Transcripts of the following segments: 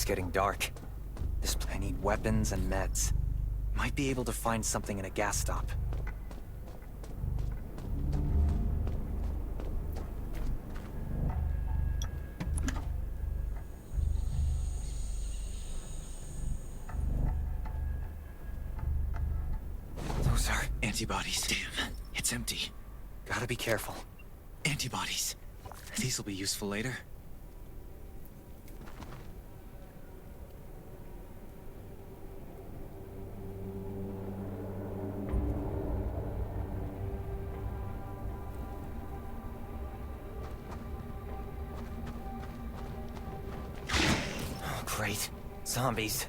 It's getting dark. I need weapons and meds. Might be able to find something in a gas stop. Those are antibodies. Damn, it's empty. Gotta be careful. Antibodies. These will be useful later. Oh, great. Zombies.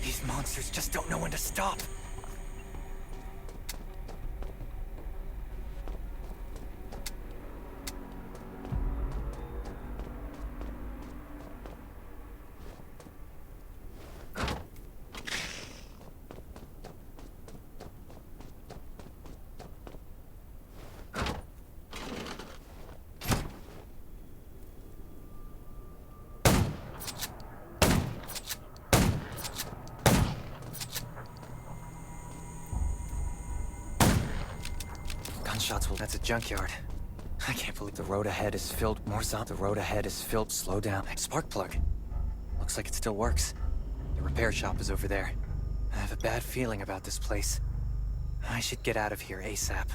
These monsters just don't know when to stop. Gunshots will... That's a junkyard. I can't believe the road ahead is filled... More zombies. The road ahead is filled... Slow down. Spark plug. Looks like it still works. The repair shop is over there. I have a bad feeling about this place. I should get out of here ASAP.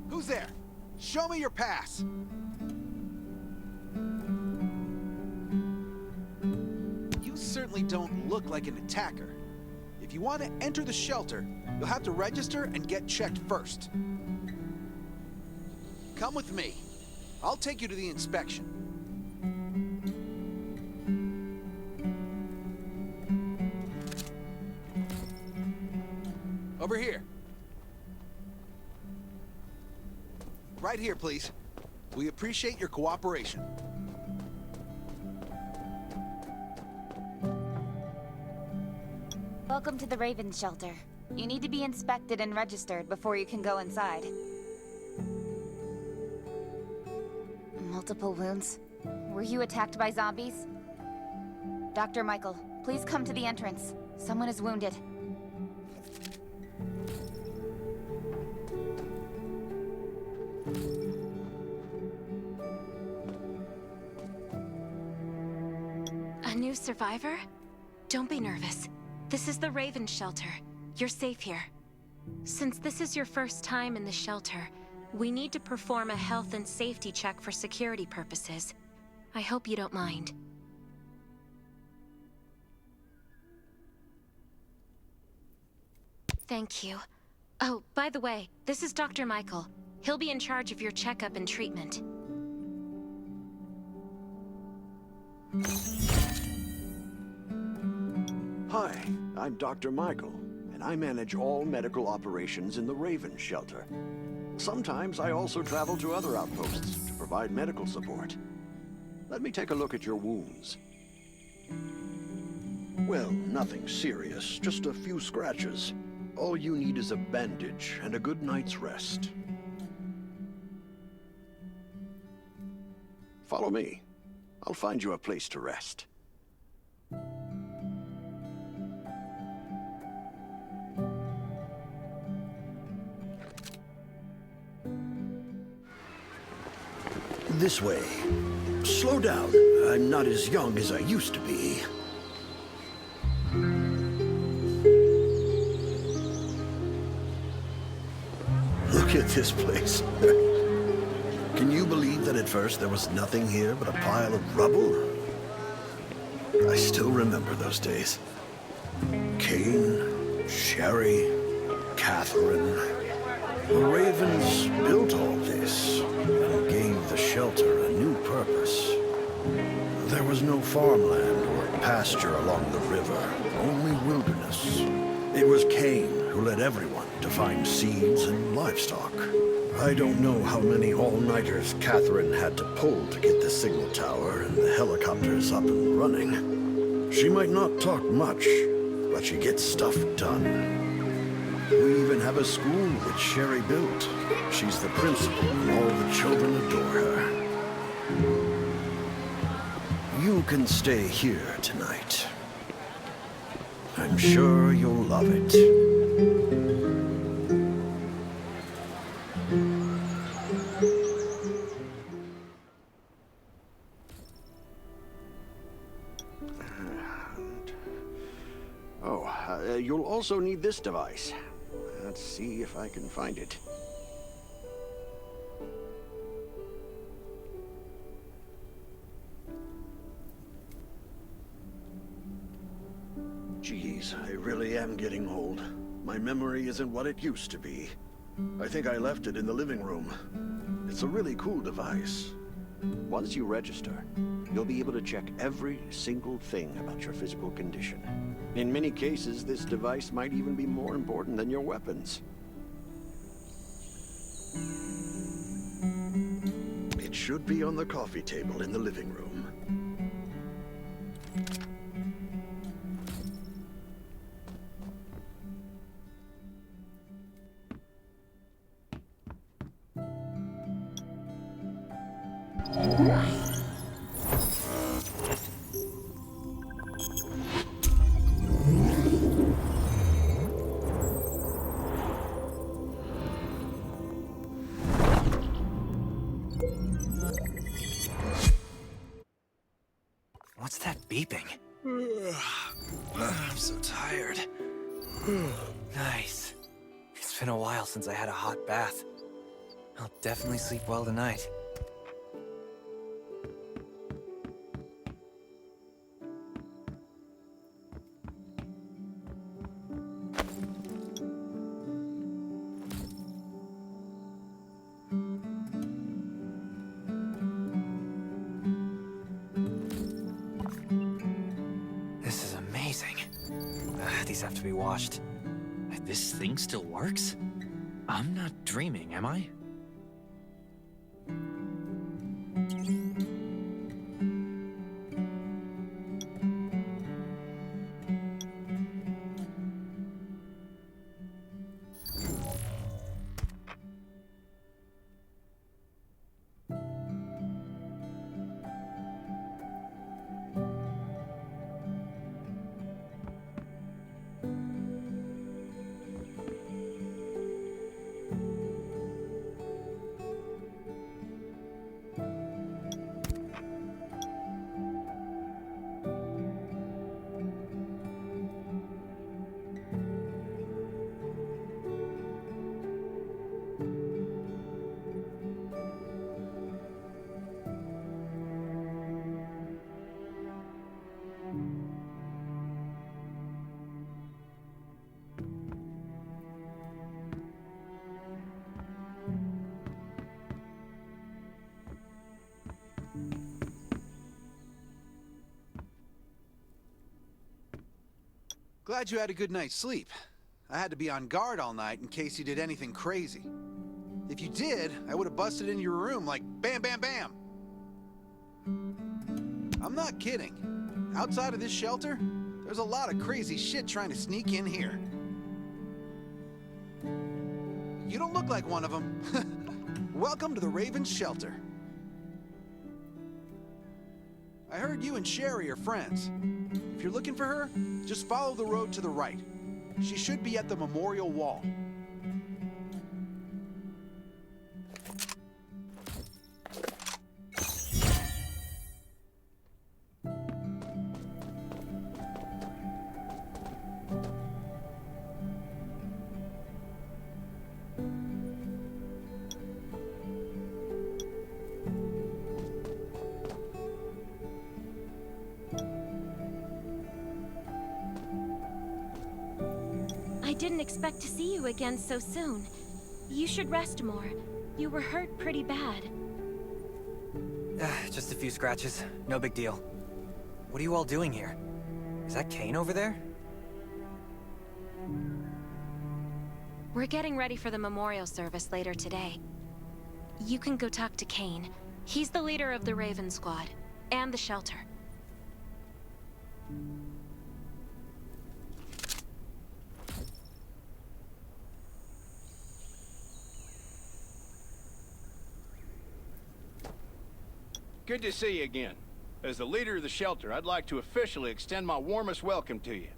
Who's there? Show me your pass. You certainly don't look like an attacker. If you want to enter the shelter, you'll have to register and get checked first. Come with me. I'll take you to the inspection. Over here. Right here, please. We appreciate your cooperation. Welcome to the Raven Shelter. You need to be inspected and registered before you can go inside. Multiple wounds. Were you attacked by zombies? Dr. Michael, please come to the entrance. Someone is wounded. A new survivor? Don't be nervous. This is the Raven Shelter. You're safe here. Since this is your first time in the shelter, we need to perform a health and safety check for security purposes. I hope you don't mind. Thank you. Oh, by the way, this is Dr. Michael. He'll be in charge of your checkup and treatment. Hi, I'm Dr. Michael, and I manage all medical operations in the Raven shelter. Sometimes I also travel to other outposts to provide medical support. Let me take a look at your wounds. Well, nothing serious, just a few scratches. All you need is a bandage and a good night's rest. Follow me. I'll find you a place to rest. This way. Slow down. I'm not as young as I used to be. Look at this place. Can you believe that at first there was nothing here but a pile of rubble? I still remember those days. Kane, Sherry, Catherine. The Ravens built all this and gave the shelter a new purpose. There was no farmland or pasture along the river, only wilderness. It was Kane who led everyone to find seeds and livestock. I don't know how many all-nighters Catherine had to pull to get the signal tower and the helicopters up and running. She might not talk much, but she gets stuff done. We even have a school which Sherry built. She's the principal, and all the children adore her. You can stay here tonight. I'm sure you'll love it. You'll also need this device. Let's see if I can find it. Geez, I really am getting old. My memory isn't what it used to be. I think I left it in the living room. It's a really cool device. Once you register, you'll be able to check every single thing about your physical condition. In many cases, this device might even be more important than your weapons. It should be on the coffee table in the living room. What's that beeping? I'm so tired. Nice. It's been a while since I had a hot bath. I'll definitely sleep well tonight. This is amazing. These have to be washed. This thing still works? I'm not dreaming, am I? Glad you had a good night's sleep. I had to be on guard all night in case you did anything crazy. If you did, I would have busted in your room like bam, bam, bam. I'm not kidding. Outside of this shelter, there's a lot of crazy shit trying to sneak in here. You don't look like one of them. Welcome to the Raven's shelter. I heard you and Sherry are friends. If you're looking for her, just follow the road to the right. She should be at the memorial wall. I didn't expect to see you again so soon. You should rest more. You were hurt pretty bad. Just a few scratches. No big deal. What are you all doing here? Is that Kane over there? We're getting ready for the memorial service later today. You can go talk to Kane. He's the leader of the Raven Squad, and the shelter. Good to see you again. As the leader of the shelter, I'd like to officially extend my warmest welcome to you.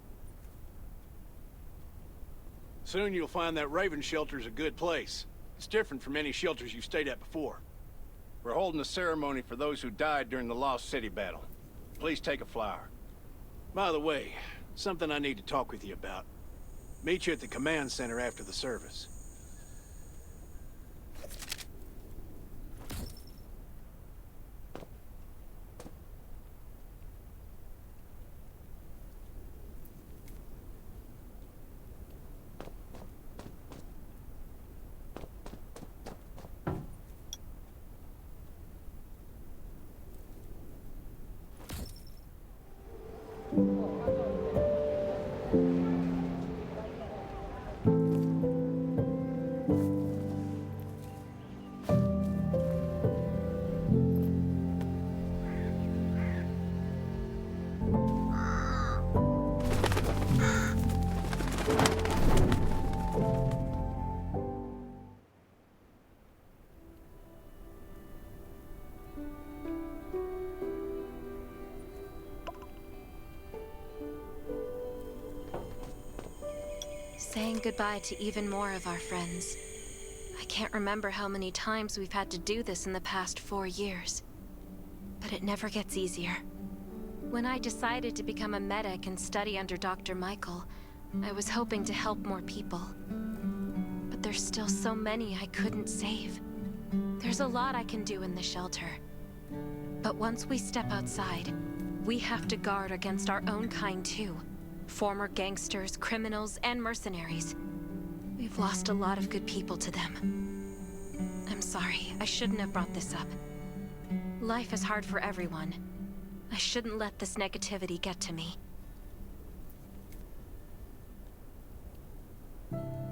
Soon you'll find that Raven shelter's a good place. It's different from any shelters you've stayed at before. We're holding a ceremony for those who died during the Lost City battle. Please take a flower. By the way, something I need to talk with you about. Meet you at the command center after the service. Saying goodbye to even more of our friends. I can't remember how many times we've had to do this in the past 4 years. But it never gets easier. When I decided to become a medic and study under Dr. Michael, I was hoping to help more people. But there's still so many I couldn't save. There's a lot I can do in the shelter. But once we step outside, we have to guard against our own kind too. Former gangsters, criminals, and mercenaries. We've lost a lot of good people to them. I'm sorry, I shouldn't have brought this up. Life is hard for everyone. I shouldn't let this negativity get to me.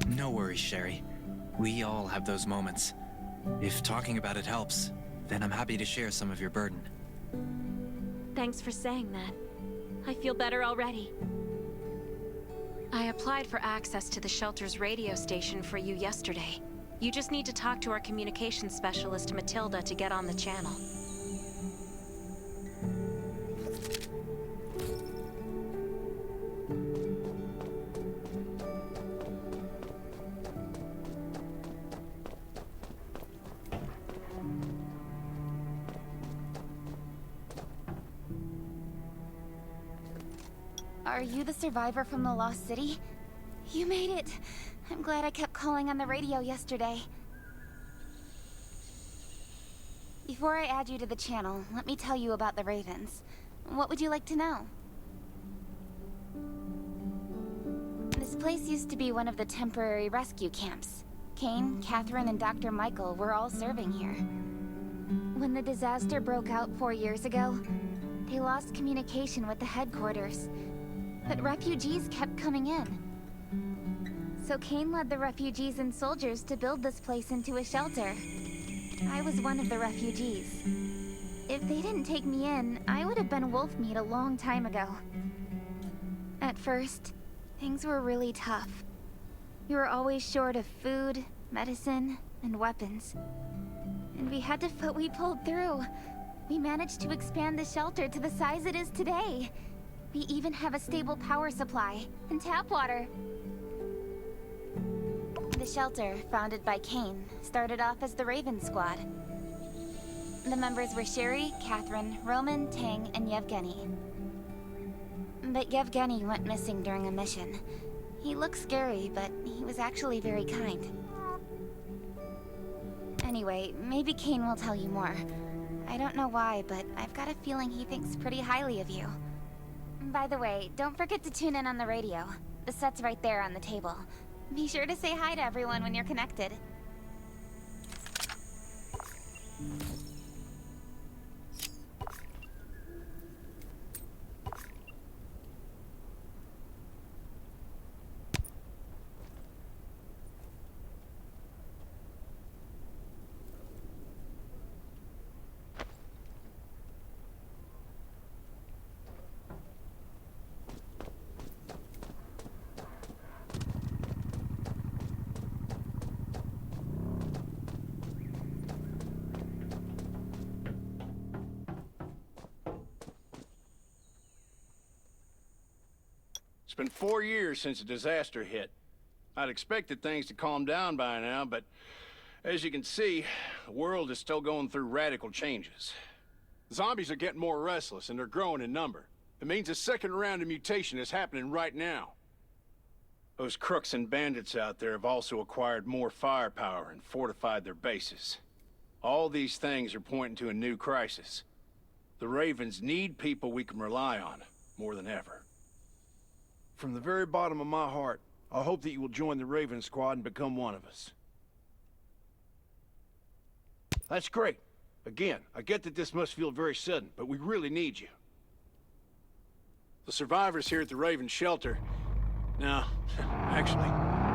No worries, Sherry. We all have those moments. If talking about it helps, then I'm happy to share some of your burden. Thanks for saying that. I feel better already. I applied for access to the shelter's radio station for you yesterday. You just need to talk to our communications specialist, Matilda, to get on the channel. Are you the survivor from the Lost City? You made it. I'm glad I kept calling on the radio yesterday. Before I add you to the channel, let me tell you about the Ravens. What would you like to know? This place used to be one of the temporary rescue camps. Kane, Catherine, and Dr. Michael were all serving here. When the disaster broke out 4 years ago, they lost communication with the headquarters. But refugees kept coming in. So Kane led the refugees and soldiers to build this place into a shelter. I was one of the refugees. If they didn't take me in, I would have been wolf meat a long time ago. At first, things were really tough. We were always short of food, medicine, and weapons. And we pulled through. We managed to expand the shelter to the size it is today. We even have a stable power supply and tap water. The shelter, founded by Kane, started off as the Raven Squad. The members were Sherry, Catherine, Roman, Tang, and Yevgeny. But Yevgeny went missing during a mission. He looked scary, but he was actually very kind. Anyway, maybe Kane will tell you more. I don't know why, but I've got a feeling he thinks pretty highly of you. By the way, don't forget to tune in on the radio. The set's right there on the table. Be sure to say hi to everyone when you're connected. It's been 4 years since the disaster hit. I'd expected things to calm down by now, but as you can see, the world is still going through radical changes. Zombies are getting more restless, and they're growing in number. It means a second round of mutation is happening right now. Those crooks and bandits out there have also acquired more firepower and fortified their bases. All these things are pointing to a new crisis. The Ravens need people we can rely on, more than ever. From the very bottom of my heart, I hope that you will join the Raven Squad and become one of us. That's great. Again, I get that this must feel very sudden, but we really need you. The survivors here at the Raven Shelter... No, actually,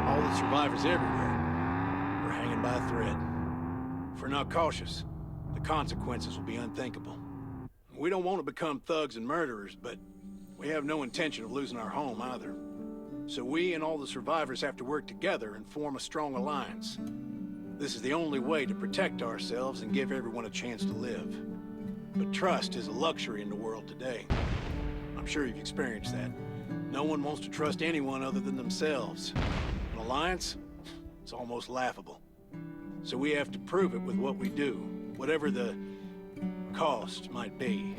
all the survivors everywhere are hanging by a thread. If we're not cautious, the consequences will be unthinkable. We don't want to become thugs and murderers, but we have no intention of losing our home either. So we and all the survivors have to work together and form a strong alliance. This is the only way to protect ourselves and give everyone a chance to live. But trust is a luxury in the world today. I'm sure you've experienced that. No one wants to trust anyone other than themselves. An alliance? It's almost laughable. So we have to prove it with what we do, whatever the cost might be.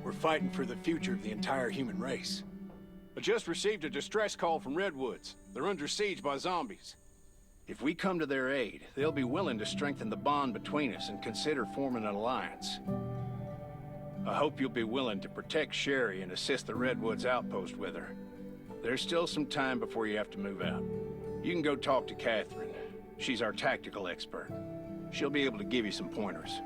We're fighting for the future of the entire human race. I just received a distress call from Redwoods. They're under siege by zombies. If we come to their aid, they'll be willing to strengthen the bond between us and consider forming an alliance. I hope you'll be willing to protect Sherry and assist the Redwoods outpost with her. There's still some time before you have to move out. You can go talk to Catherine. She's our tactical expert. She'll be able to give you some pointers.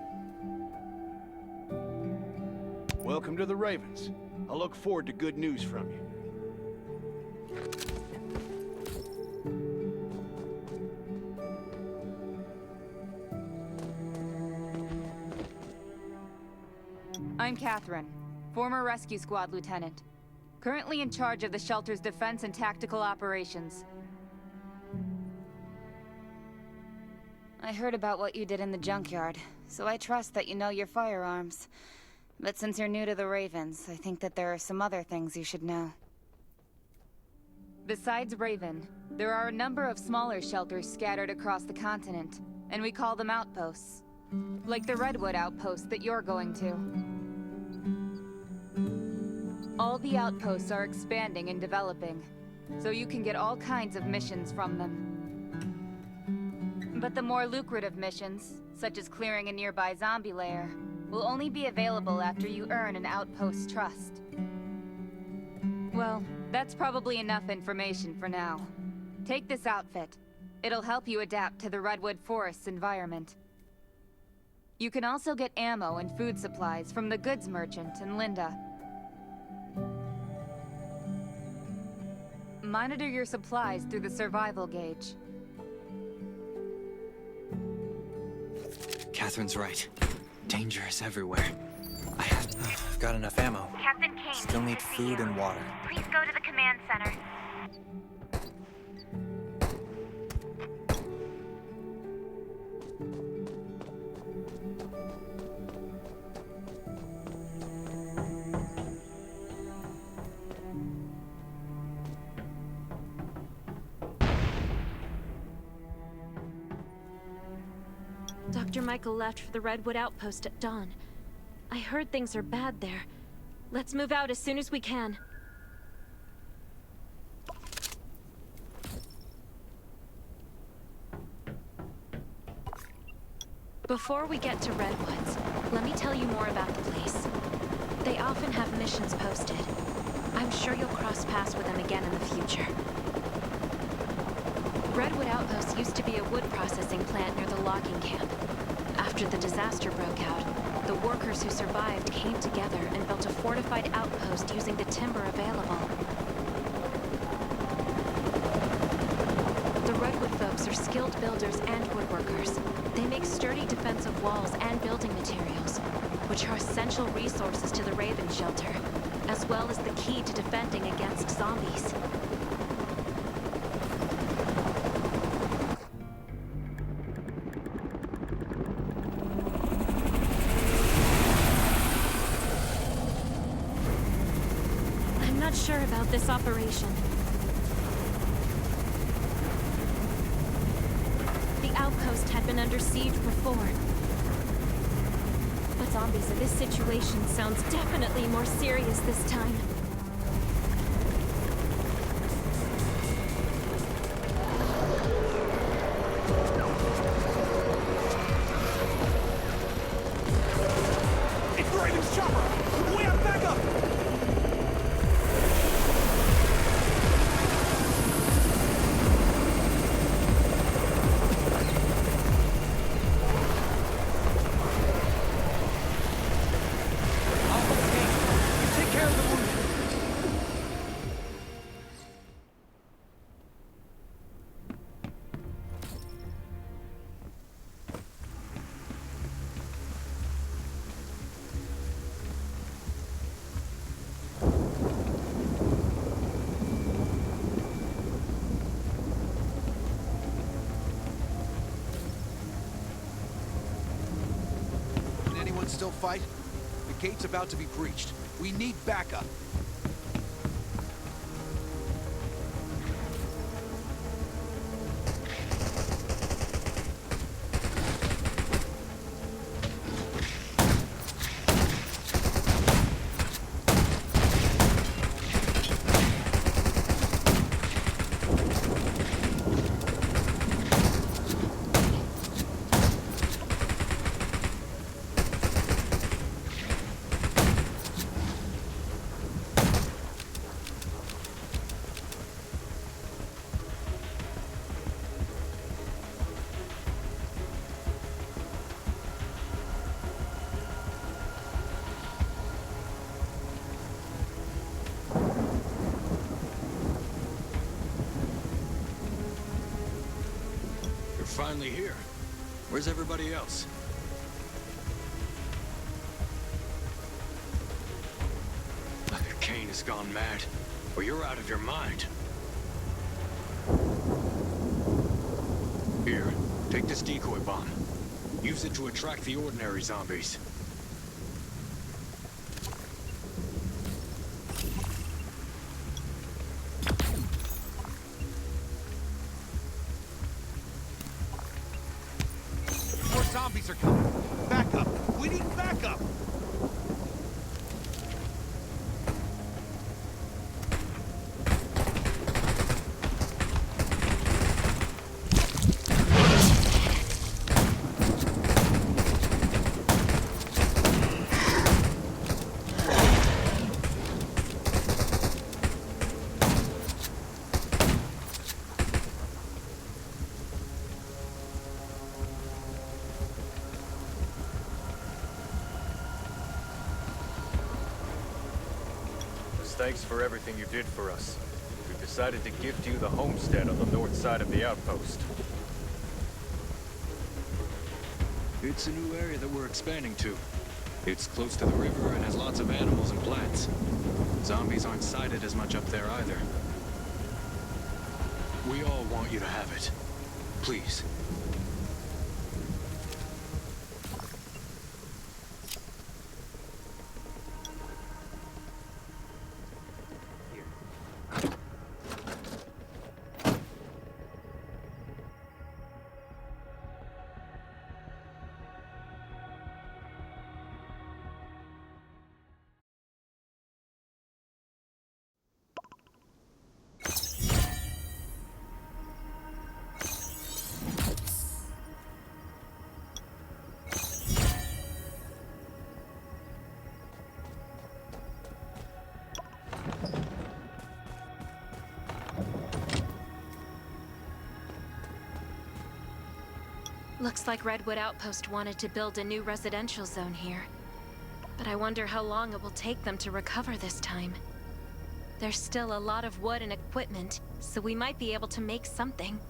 Welcome to the Ravens. I look forward to good news from you. I'm Catherine, former Rescue Squad Lieutenant. Currently in charge of the shelter's defense and tactical operations. I heard about what you did in the junkyard, so I trust that you know your firearms. But since you're new to the Ravens, I think that there are some other things you should know. Besides Raven, there are a number of smaller shelters scattered across the continent, and we call them outposts. Like the Redwood outpost that you're going to. All the outposts are expanding and developing, so you can get all kinds of missions from them. But the more lucrative missions, such as clearing a nearby zombie lair, will only be available after you earn an outpost's trust. Well, that's probably enough information for now. Take this outfit. It'll help you adapt to the Redwood Forest's environment. You can also get ammo and food supplies from the goods merchant in Linda. Monitor your supplies through the survival gauge. Catherine's right. Danger is everywhere. I've got enough ammo. Captain Kane Still need needs to see food you. and water. Please go to the command center. Dr. Michael left for the Redwood Outpost at dawn. I heard things are bad there. Let's move out as soon as we can. Before we get to Redwoods, let me tell you more about the place. They often have missions posted. I'm sure you'll cross paths with them again in the future. Redwood Outpost used to be a wood processing plant near the logging camp. After the disaster broke out, the workers who survived came together and built a fortified outpost using the timber available. The Redwood folks are skilled builders and woodworkers. They make sturdy defensive walls and building materials, which are essential resources to the Raven Shelter, as well as the key to defending against zombies. I'm not sure about this operation. The outpost had been under siege before. But zombies in this situation sounds definitely more serious this time. It's the Raven's chopper! We have backup! Take care of the wounded. Can anyone still fight? The gate's about to be breached. We need backup. You're finally here. Where's everybody else? Kane has gone mad, or you're out of your mind. Here, take this decoy bomb. Use it to attract the ordinary zombies. More zombies are coming. Backup! We need backup! Thanks for everything you did for us. We've decided to gift you the homestead on the north side of the outpost. It's a new area that we're expanding to. It's close to the river and has lots of animals and plants. Zombies aren't sighted as much up there either. We all want you to have it. Please. Looks like Redwood Outpost wanted to build a new residential zone here. But I wonder how long it will take them to recover this time. There's still a lot of wood and equipment, so we might be able to make something.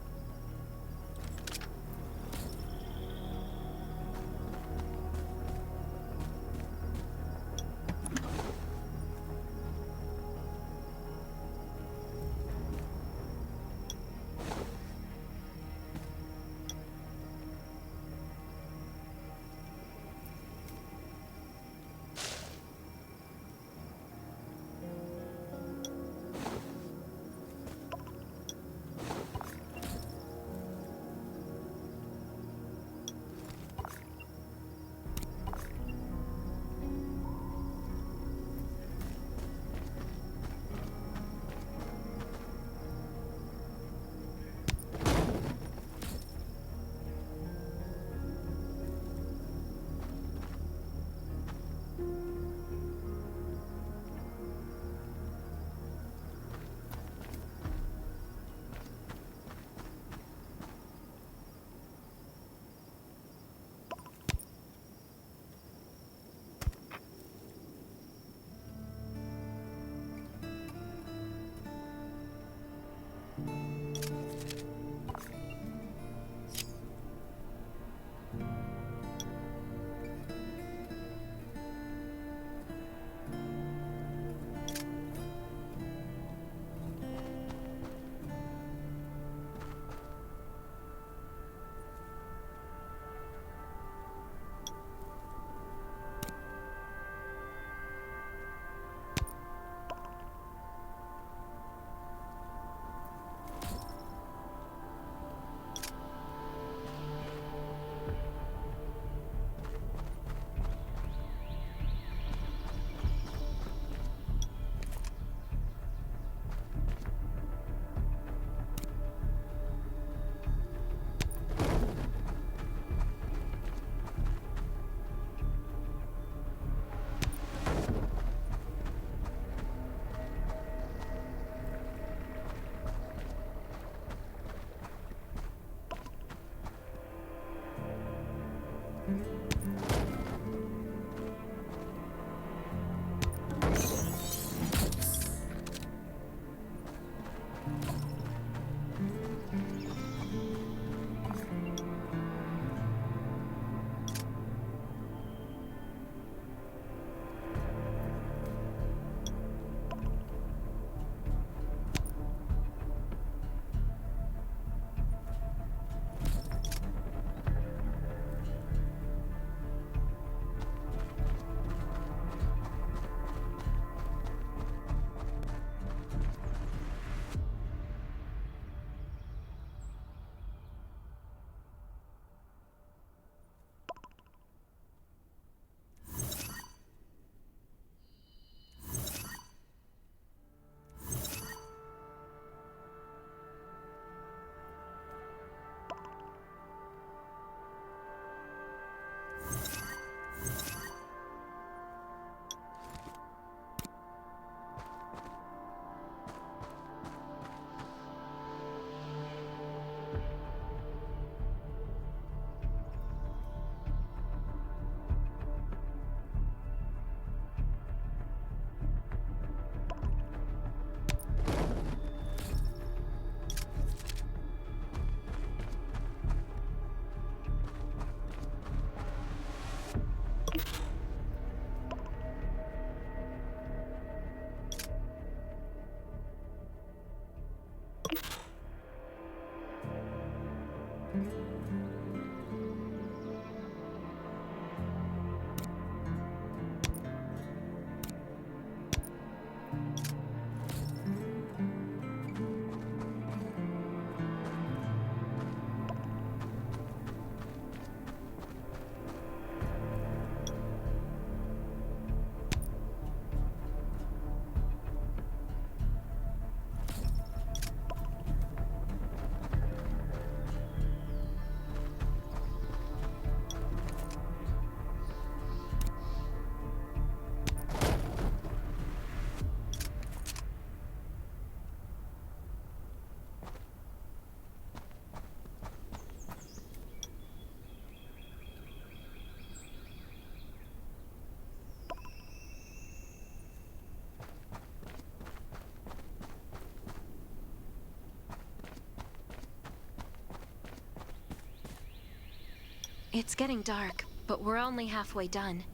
It's getting dark, but we're only halfway done.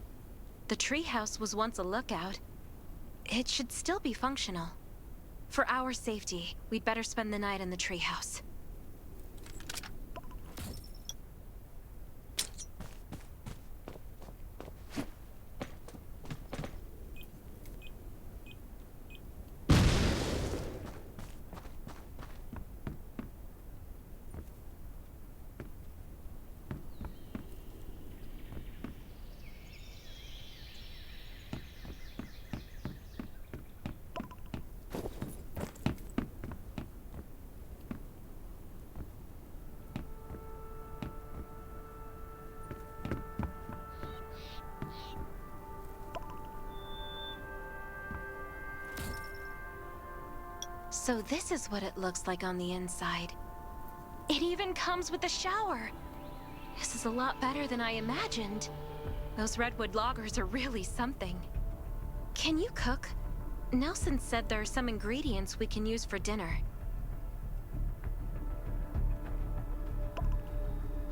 The treehouse was once a lookout. It should still be functional. For our safety, we'd better spend the night in the treehouse. So this is what it looks like on the inside. It even comes with a shower! This is a lot better than I imagined. Those redwood loggers are really something. Can you cook? Nelson said there are some ingredients we can use for dinner.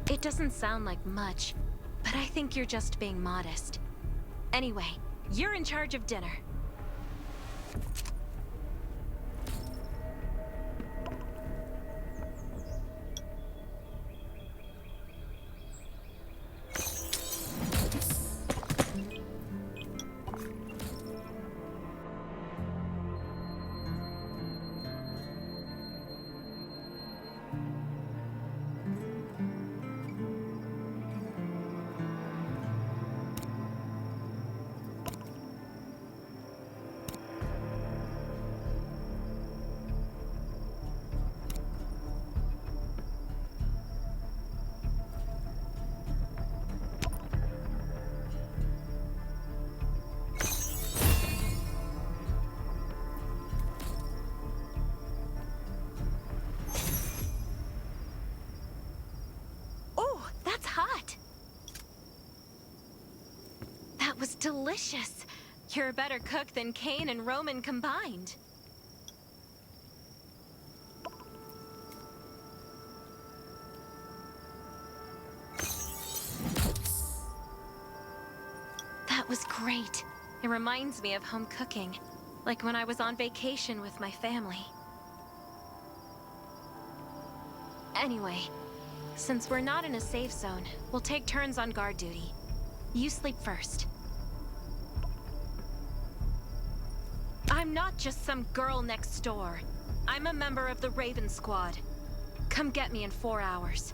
It doesn't sound like much, but I think you're just being modest. Anyway, you're in charge of dinner. That's hot! That was delicious. You're a better cook than Kane and Roman combined. That was great. It reminds me of home cooking, like when I was on vacation with my family. Anyway, since we're not in a safe zone, we'll take turns on guard duty. You sleep first. I'm not just some girl next door. I'm a member of the Raven Squad. Come get me in 4 hours.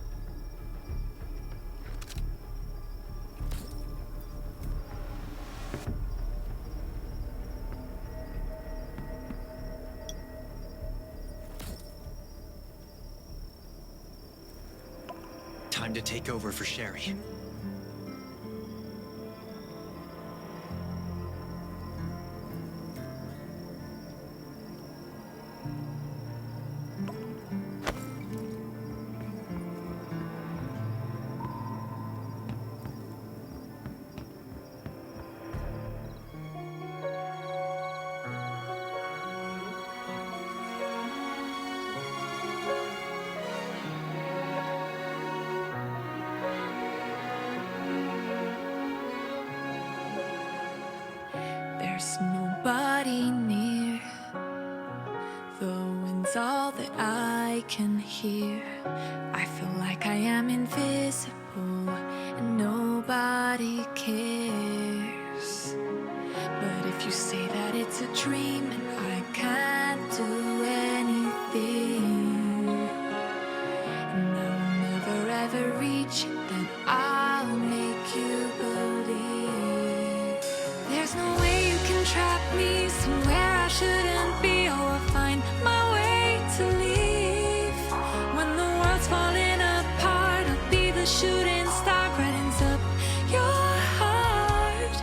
Time to take over for Sherry. There's nobody near. The wind's all that I can hear. I feel like I am invisible and nobody cares. But if you say that it's a dream and I can't do anything, and I will never ever reach it, then I'll make you believe. There's no way you can trap me somewhere I shouldn't be. Oh, I'll find my way to leave. When the world's falling apart, I'll be the shooting star, brightens up your heart.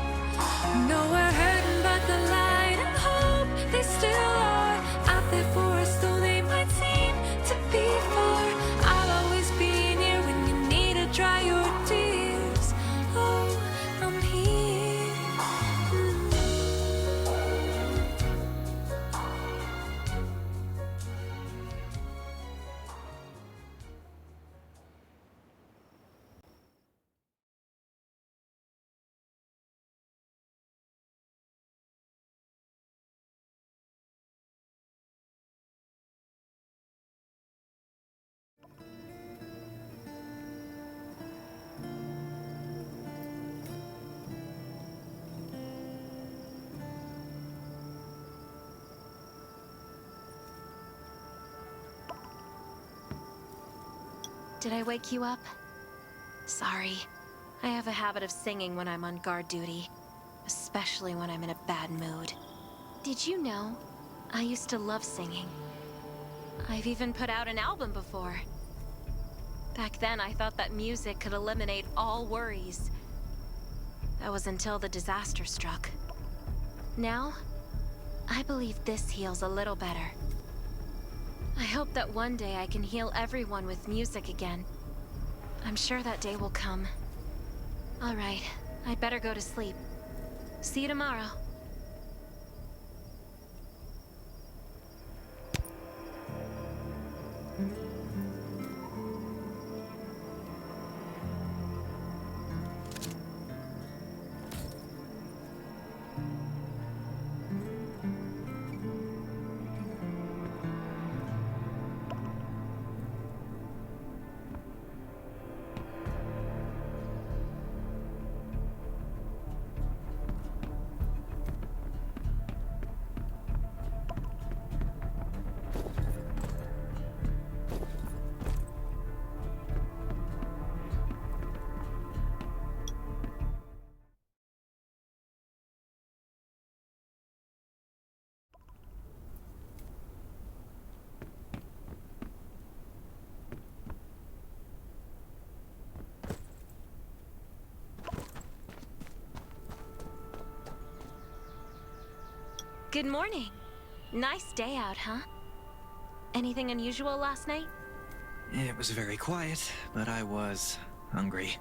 No, we're hurting, but the light and hope, they still are out there for us, though they might seem to be far. I'll always be near when you need to dry your tears. Oh, I'm here. Did I wake you up? Sorry. I have a habit of singing when I'm on guard duty, especially when I'm in a bad mood. Did you know? I used to love singing. I've even put out an album before. Back then, I thought that music could eliminate all worries. That was until the disaster struck. Now, I believe this heals a little better. I hope that one day I can heal everyone with music again. I'm sure that day will come. All right, I'd better go to sleep. See you tomorrow. Good morning. Nice day out, huh? Anything unusual last night? It was very quiet, but I was hungry.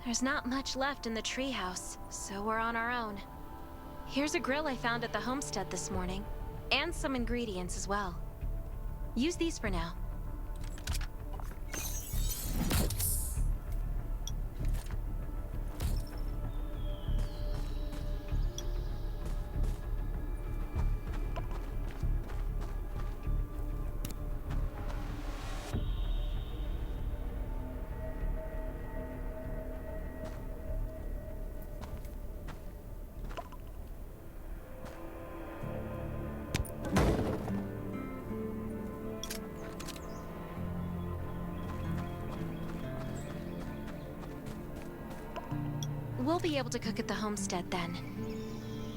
There's not much left in the treehouse, so we're on our own. Here's a grill I found at the homestead this morning, and some ingredients as well. Use these for now. We'll be able to cook at the homestead then.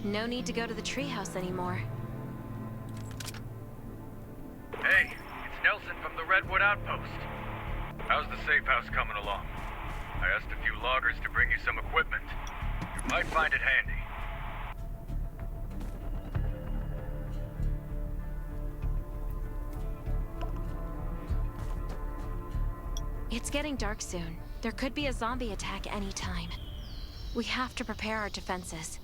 No need to go to the treehouse anymore. Hey, it's Nelson from the Redwood Outpost. How's the safe house coming along? I asked a few loggers to bring you some equipment. You might find it handy. It's getting dark soon. There could be a zombie attack anytime. We have to prepare our defenses.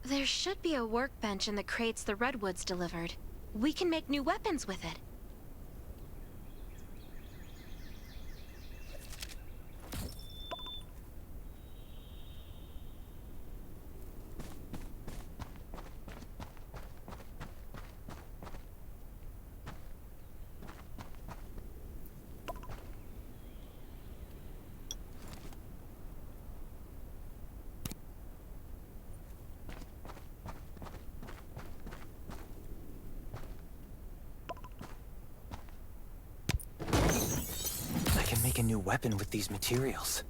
There should be a workbench in the crates the Redwoods delivered. We can make new weapons with it. Make a new weapon with these materials.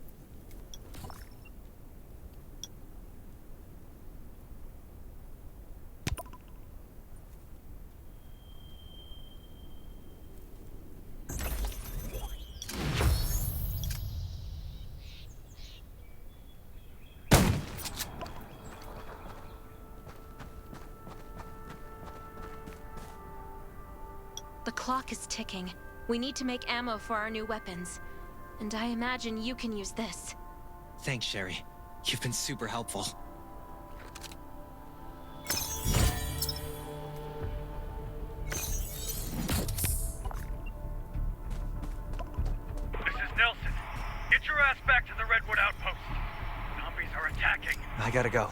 The clock is ticking. We need to make ammo for our new weapons. And I imagine you can use this. Thanks, Sherry. You've been super helpful. This is Nelson. Get your ass back to the Redwood Outpost. Zombies are attacking. I gotta go.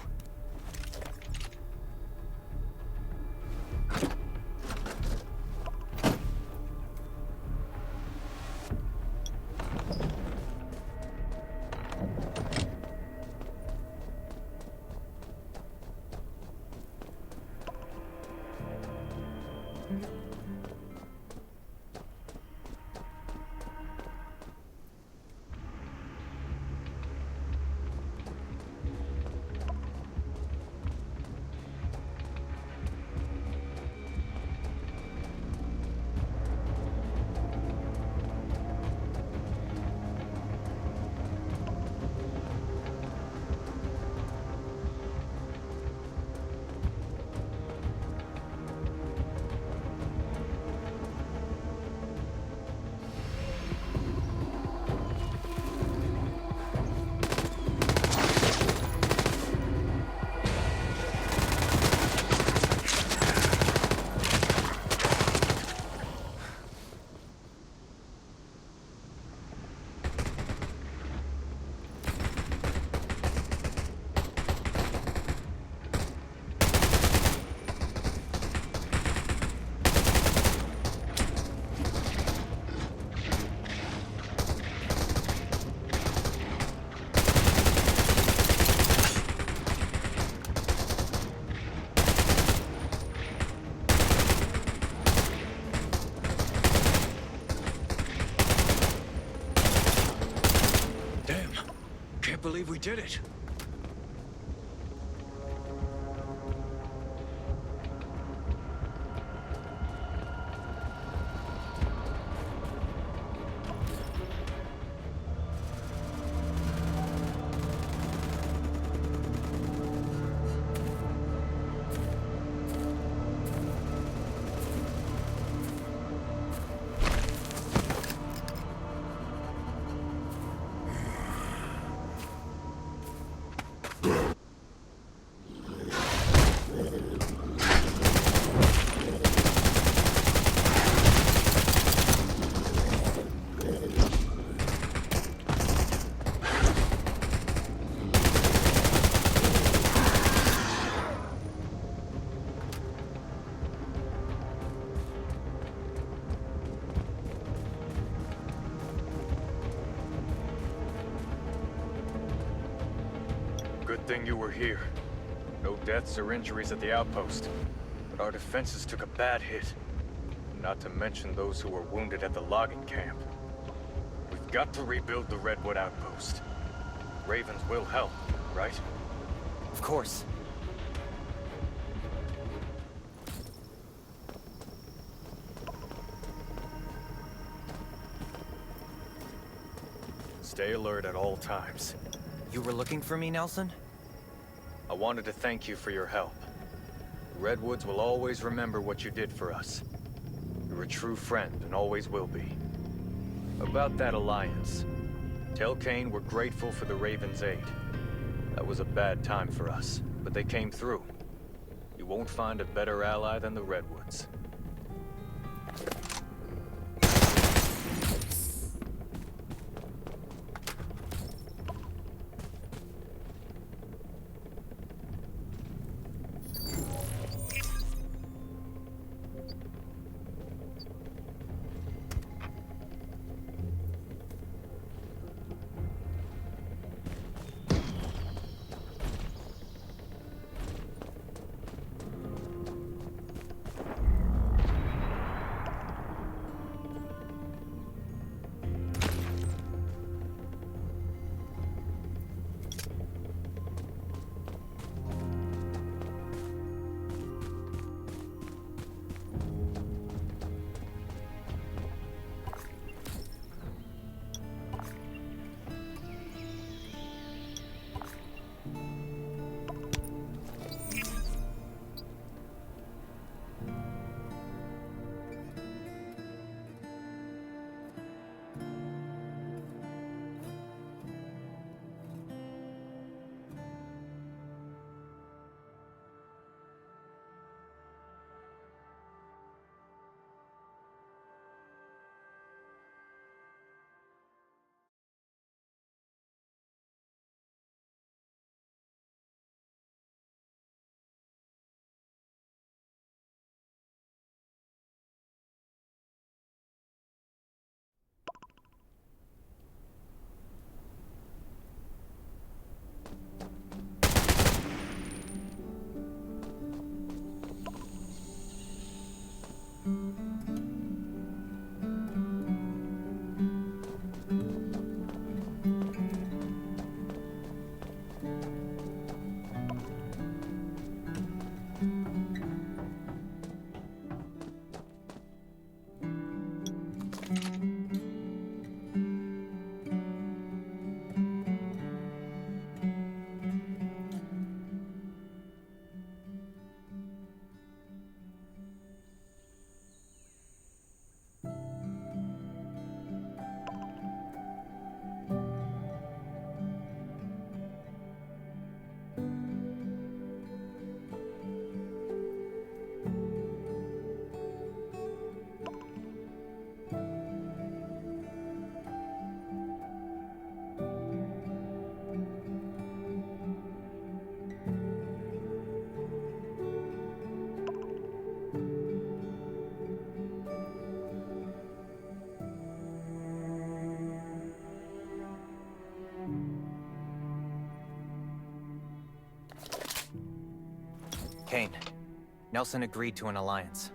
Mm-hmm. Can't believe we did it. Good thing you were here. No deaths or injuries at the outpost. But our defenses took a bad hit. Not to mention those who were wounded at the logging camp. We've got to rebuild the Redwood outpost. Ravens will help, right? Of course. Stay alert at all times. You were looking for me, Nelson? I wanted to thank you for your help. The Redwoods will always remember what you did for us. You're a true friend and always will be. About that alliance, tell Kane we're grateful for the Raven's aid. That was a bad time for us, but they came through. You won't find a better ally than the Redwoods. Kane, Nelson agreed to an alliance.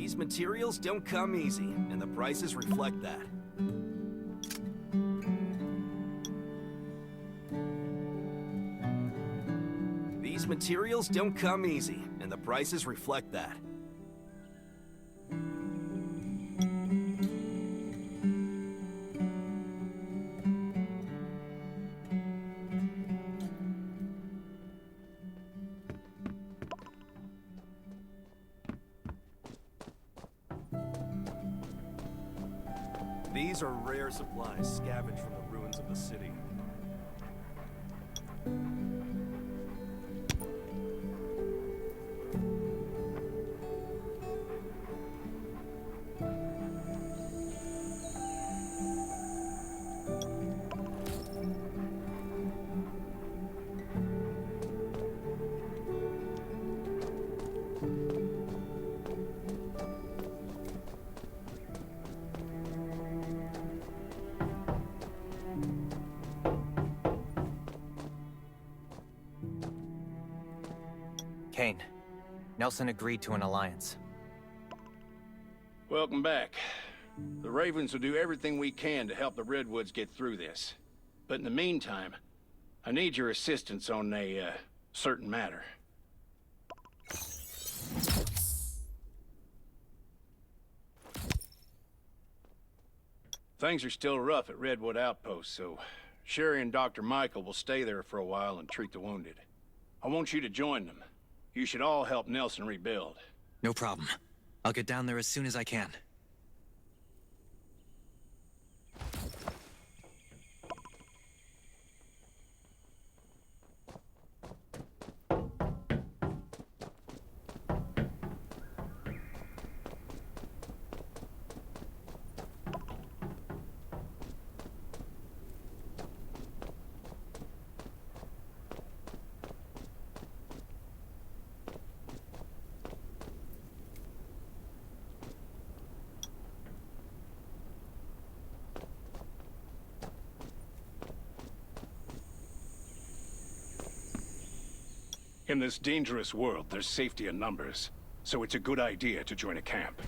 These materials don't come easy, and the prices reflect that. These materials don't come easy, and the prices reflect that. These are rare supplies scavenged from the ruins of the city. Kane, Nelson agreed to an alliance. Welcome back. The Ravens will do everything we can to help the Redwoods get through this. But in the meantime, I need your assistance on a, certain matter. Things are still rough at Redwood Outpost, so Sherry and Dr. Michael will stay there for a while and treat the wounded. I want you to join them. You should all help Nelson rebuild. No problem. I'll get down there as soon as I can. In this dangerous world, there's safety in numbers. So it's a good idea to join a camp.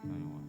Tell you what.